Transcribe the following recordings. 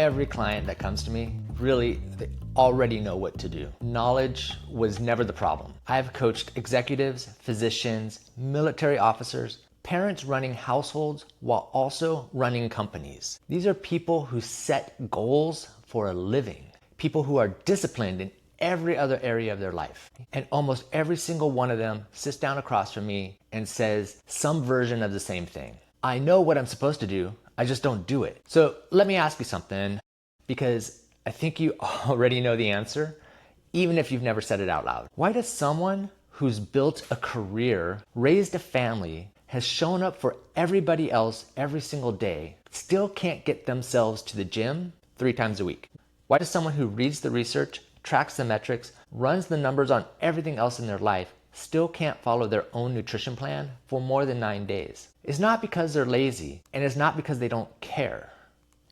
every client that comes to me, really, they already know what to do. Knowledge was never the problem. I've coached executives, physicians, military officers, parents running households while also running companies. These are people who set goals for a living, people who are disciplined in every other area of their life. And almost every single one of them sits down across from me and says some version of the same thing. I know what I'm supposed to do, I just don't do it. So let me ask you something, because I think you already know the answer, even if you've never said it out loud. Why does someone who's built a career, raised a family, has shown up for everybody else every single day, still can't get themselves to the gym 3 times a week? Why does someone who reads the research, tracks the metrics, runs the numbers on everything else in their life, still can't follow their own nutrition plan for more than 9 days? It's not because they're lazy, and it's not because they don't care,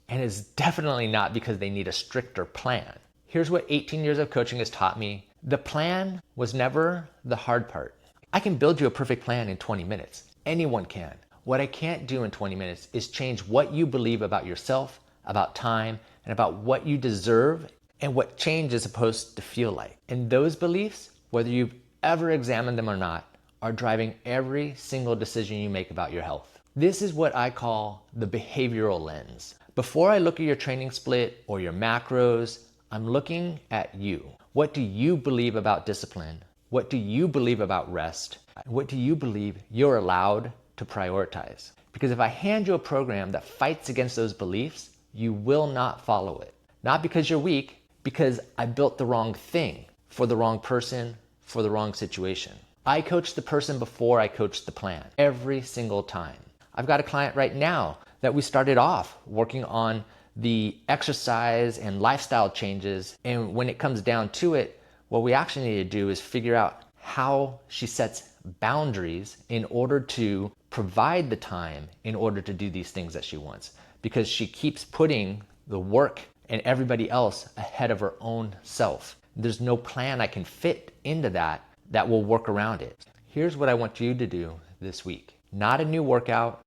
and it's definitely not because they need a stricter plan. Here's what 18 years of coaching has taught me. The plan was never the hard part. I can build you a perfect plan in 20 minutes. Anyone can. What I can't do in 20 minutes is change what you believe about yourself, about time, and about what you deserve and what change is supposed to feel like. And those beliefs, whether you've ever examined them or not, are driving every single decision you make about your health. This is what I call the behavioral lens. Before I look at your training split or your macros, I'm looking at you. What do you believe about discipline? What do you believe about rest? What do you believe you're allowed to prioritize? Because if I hand you a program that fights against those beliefs, you will not follow it. Not because you're weak, because I built the wrong thing for the wrong person, for the wrong situation. I coach the person before I coach the plan, every single time. I've got a client right now that we started off working on the exercise and lifestyle changes. And when it comes down to it, what we actually need to do is figure out how she sets boundaries in order to provide the time in order to do these things that she wants. Because she keeps putting the work and everybody else ahead of her own self. There's no plan I can fit into that will work around it. Here's what I want you to do this week. Not a new workout,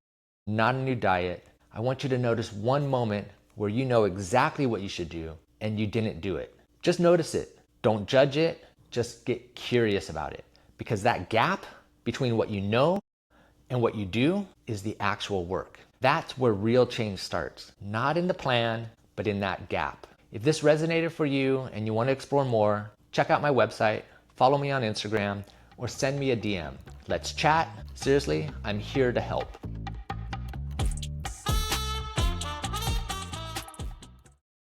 not a new diet. I want you to notice one moment where you know exactly what you should do and you didn't do it. Just notice it. Don't judge it. Just get curious about it. Because that gap between what you know and what you do is the actual work. That's where real change starts. Not in the plan, but in that gap. If this resonated for you and you want to explore more, check out my website, follow me on Instagram, or send me a DM. Let's chat. Seriously, I'm here to help.